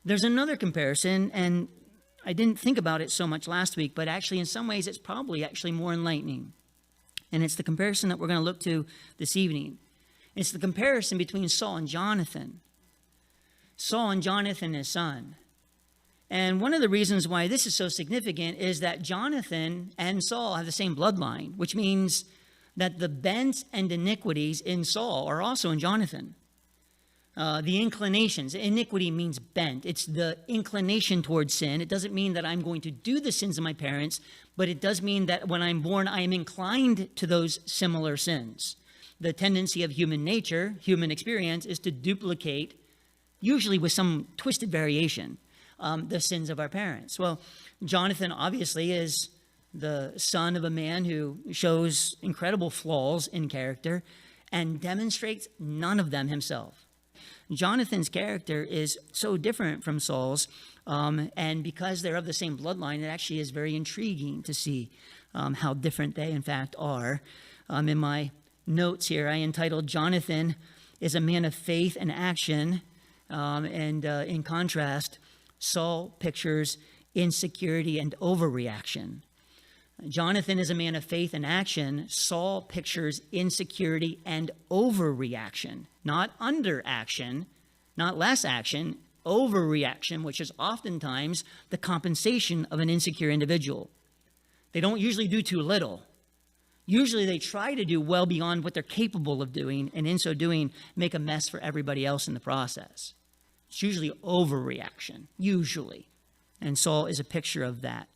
There's another comparison, and I didn't think about it so much last week, but actually in some ways it's probably actually more enlightening. And it's the comparison that we're going to look to this evening. It's the comparison between Saul and Johnathan. Saul and Johnathan, his son. And one of the reasons why this is so significant is that Johnathan and Saul have the same bloodline, which means that the bents and iniquities in Saul are also in Johnathan. The inclinations, iniquity means bent. It's the inclination towards sin. It doesn't mean that I'm going to do the sins of my parents, but it does mean that when I'm born, I am inclined to those similar sins. The tendency of human nature, human experience, is to duplicate, usually with some twisted variation, the sins of our parents. Well, Johnathan obviously is the son of a man who shows incredible flaws in character and demonstrates none of them himself. Jonathan's character is so different from Saul's, and because they're of the same bloodline, it actually is very intriguing to see how different they, in fact, are. In my notes here, I entitled, Johnathan is a man of faith and action, and in contrast, Saul pictures insecurity and overreaction. Johnathan is a man of faith and action. Saul pictures insecurity and overreaction, not underaction, not less action, overreaction, which is oftentimes the compensation of an insecure individual. They don't usually do too little. Usually they try to do well beyond what they're capable of doing, and in so doing, make a mess for everybody else in the process. It's usually overreaction, usually. And Saul is a picture of that.